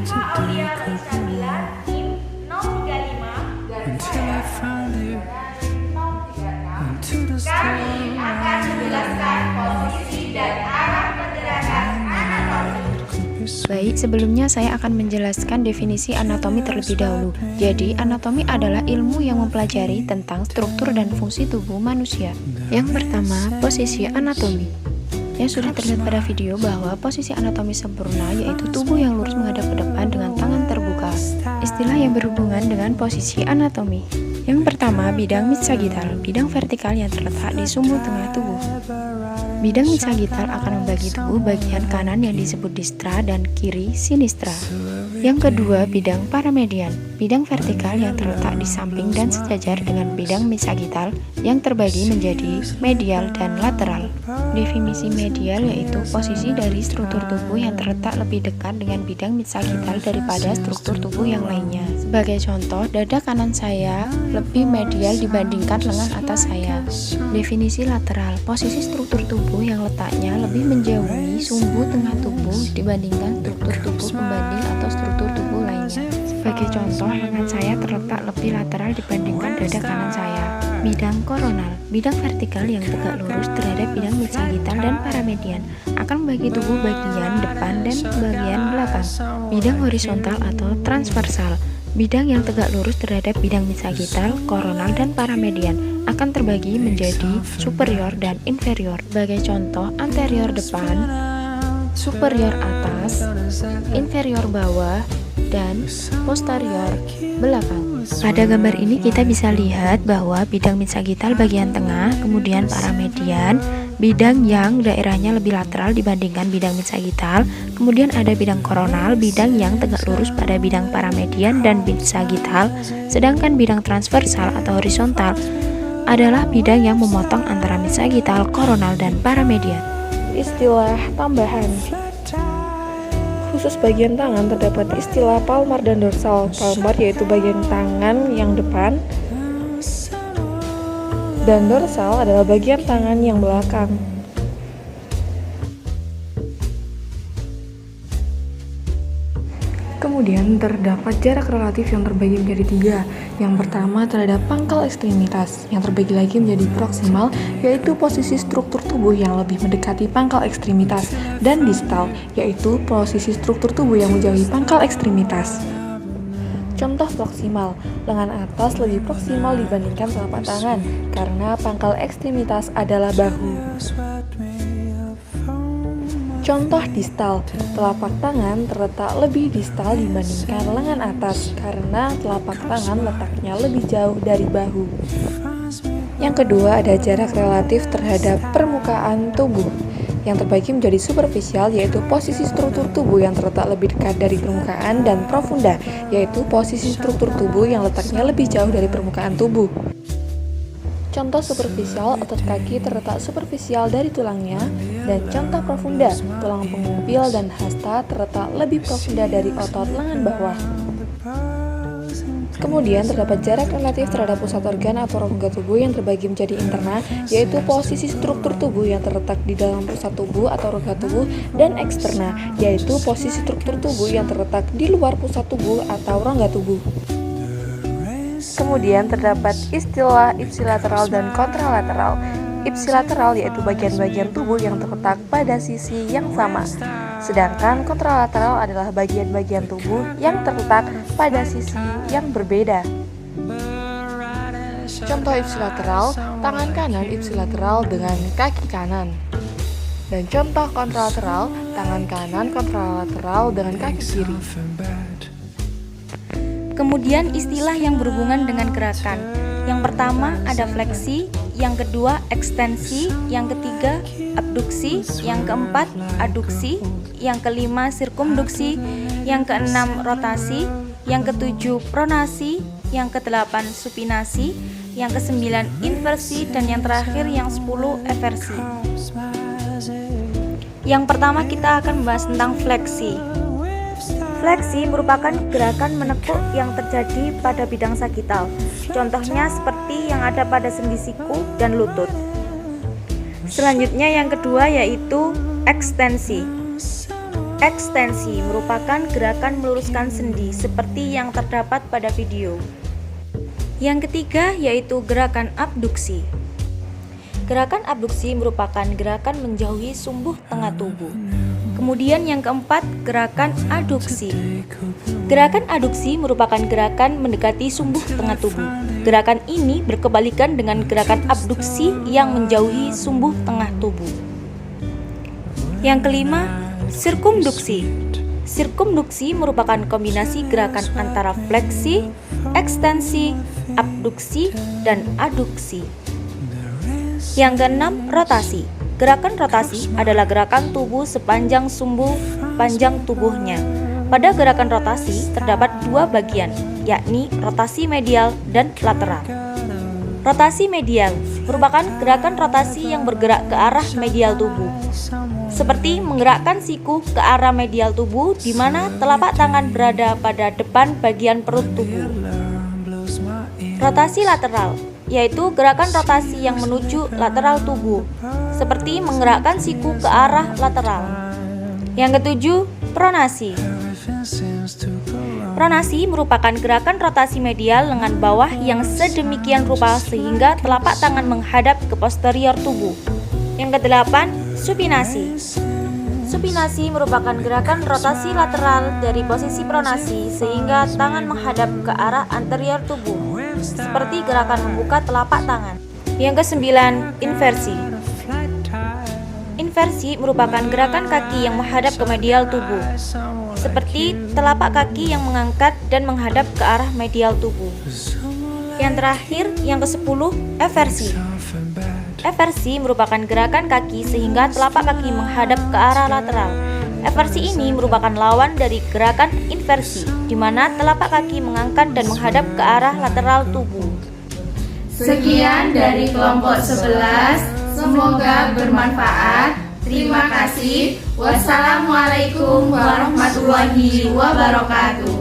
Syifa Aulia Roisabila, NIM 035 garis saya 036. Kami akan menjelaskan posisi dan arah pergerakan anatomi. Baik, sebelumnya saya akan menjelaskan definisi anatomi terlebih dahulu. Jadi, anatomi adalah ilmu yang mempelajari tentang struktur dan fungsi tubuh manusia. Yang pertama, posisi anatomi. Yang sudah terlihat pada video bahwa posisi anatomi sempurna yaitu tubuh yang lurus menghadap ke depan dengan tangan terbuka. Istilah yang berhubungan dengan posisi anatomi. Yang pertama, bidang mid-sagittal, bidang vertikal yang terletak di sumbu tengah tubuh. Bidang mid-sagittal akan membagi tubuh bagian kanan yang disebut distra dan kiri sinistra. Yang kedua, bidang paramedian, bidang vertikal yang terletak di samping dan sejajar dengan bidang mid-sagittal yang terbagi menjadi medial dan lateral. Definisi medial yaitu posisi dari struktur tubuh yang terletak lebih dekat dengan bidang mid-sagittal daripada struktur tubuh yang lainnya. Sebagai contoh, dada kanan saya lebih medial dibandingkan lengan atas saya. Definisi lateral, posisi struktur tubuh yang letaknya lebih menjauhi sumbu tengah tubuh dibandingkan struktur tubuh pembanding atau struktur tubuh lainnya. Sebagai contoh, lengan saya terletak lebih lateral dibandingkan dada kanan saya. Bidang koronal, bidang vertikal yang tegak lurus terhadap bidang mid-sagittal dan paramedian akan membagi tubuh bagian depan dan bagian belakang. Bidang horizontal atau transversal, bidang yang tegak lurus terhadap bidang mid-sagittal, koronal, dan paramedian akan terbagi menjadi superior dan inferior. Sebagai contoh, anterior depan, superior atas, inferior bawah, dan posterior belakang. Pada gambar ini kita bisa lihat bahwa bidang mid-sagittal bagian tengah, kemudian paramedian, bidang yang daerahnya lebih lateral dibandingkan bidang mid-sagittal, kemudian ada bidang koronal, bidang yang tegak lurus pada bidang paramedian dan mid-sagittal, sedangkan bidang transversal atau horizontal adalah bidang yang memotong antara mid-sagittal, koronal, dan paramedian. Istilah tambahan. Khusus bagian tangan terdapat istilah palmar dan dorsal. Palmar yaitu bagian tangan yang depan, dan dorsal adalah bagian tangan yang belakang. Kemudian terdapat jarak relatif yang terbagi menjadi tiga. Yang pertama terhadap pangkal ekstremitas, yang terbagi lagi menjadi proksimal, yaitu posisi struktur tubuh yang lebih mendekati pangkal ekstremitas, dan distal, yaitu posisi struktur tubuh yang menjauhi pangkal ekstremitas. Contoh proksimal, lengan atas lebih proksimal dibandingkan telapak tangan, karena pangkal ekstremitas adalah bahu. Contoh distal, telapak tangan terletak lebih distal dibandingkan lengan atas karena telapak tangan letaknya lebih jauh dari bahu. Yang kedua ada jarak relatif terhadap permukaan tubuh, yang terbagi menjadi superficial yaitu posisi struktur tubuh yang terletak lebih dekat dari permukaan, dan profunda yaitu posisi struktur tubuh yang letaknya lebih jauh dari permukaan tubuh. Contoh superficial, otot kaki terletak superficial dari tulangnya, dan contoh profunda, tulang pengumpil dan hasta terletak lebih profunda dari otot lengan bawah. Kemudian terdapat jarak relatif terhadap pusat organ atau rongga tubuh yang terbagi menjadi interna, yaitu posisi struktur tubuh yang terletak di dalam pusat tubuh atau rongga tubuh, dan eksterna, yaitu posisi struktur tubuh yang terletak di luar pusat tubuh atau rongga tubuh. Kemudian terdapat istilah ipsilateral dan kontralateral. Ipsilateral yaitu bagian-bagian tubuh yang terletak pada sisi yang sama, sedangkan kontralateral adalah bagian-bagian tubuh yang terletak pada sisi yang berbeda. Contoh ipsilateral, tangan kanan ipsilateral dengan kaki kanan. Dan contoh kontralateral, tangan kanan kontralateral dengan kaki kiri. Kemudian istilah yang berhubungan dengan gerakan. Yang pertama ada fleksi, yang kedua ekstensi, yang ketiga abduksi, yang keempat aduksi, yang kelima sirkumduksi, yang keenam rotasi, yang ketujuh pronasi, yang kedelapan supinasi, yang kesembilan inversi, dan yang terakhir yang 10 eversi. Yang pertama kita akan membahas tentang fleksi. Fleksi merupakan gerakan menekuk yang terjadi pada bidang sagittal. Contohnya seperti yang ada pada sendi siku dan lutut. Selanjutnya yang kedua yaitu ekstensi. Ekstensi merupakan gerakan meluruskan sendi seperti yang terdapat pada video. Yang ketiga yaitu gerakan abduksi. Gerakan abduksi merupakan gerakan menjauhi sumbu tengah tubuh. Kemudian yang keempat, gerakan aduksi. Gerakan aduksi merupakan gerakan mendekati sumbu tengah tubuh. Gerakan ini berkebalikan dengan gerakan abduksi yang menjauhi sumbu tengah tubuh. Yang kelima, sirkumduksi. Sirkumduksi merupakan kombinasi gerakan antara fleksi, ekstensi, abduksi, dan aduksi. Yang keenam, rotasi. Gerakan rotasi adalah gerakan tubuh sepanjang sumbu panjang tubuhnya. Pada gerakan rotasi terdapat dua bagian, yakni rotasi medial dan lateral. Rotasi medial merupakan gerakan rotasi yang bergerak ke arah medial tubuh, seperti menggerakkan siku ke arah medial tubuh di mana telapak tangan berada pada depan bagian perut tubuh. Rotasi lateral yaitu gerakan rotasi yang menuju lateral tubuh, seperti menggerakkan siku ke arah lateral. Yang ketujuh, pronasi. Pronasi merupakan gerakan rotasi medial lengan bawah yang sedemikian rupa sehingga telapak tangan menghadap ke posterior tubuh. Yang kedelapan, supinasi. Supinasi merupakan gerakan rotasi lateral dari posisi pronasi sehingga tangan menghadap ke arah anterior tubuh, seperti gerakan membuka telapak tangan. Yang kesembilan, inversi. Inversi merupakan gerakan kaki yang menghadap ke medial tubuh, seperti telapak kaki yang mengangkat dan menghadap ke arah medial tubuh. Yang terakhir, yang ke-10, eversi. Eversi merupakan gerakan kaki sehingga telapak kaki menghadap ke arah lateral. Eversi ini merupakan lawan dari gerakan inversi, di mana telapak kaki mengangkat dan menghadap ke arah lateral tubuh. Sekian dari kelompok 11, semoga bermanfaat. Terima kasih. Wassalamualaikum warahmatullahi wabarakatuh.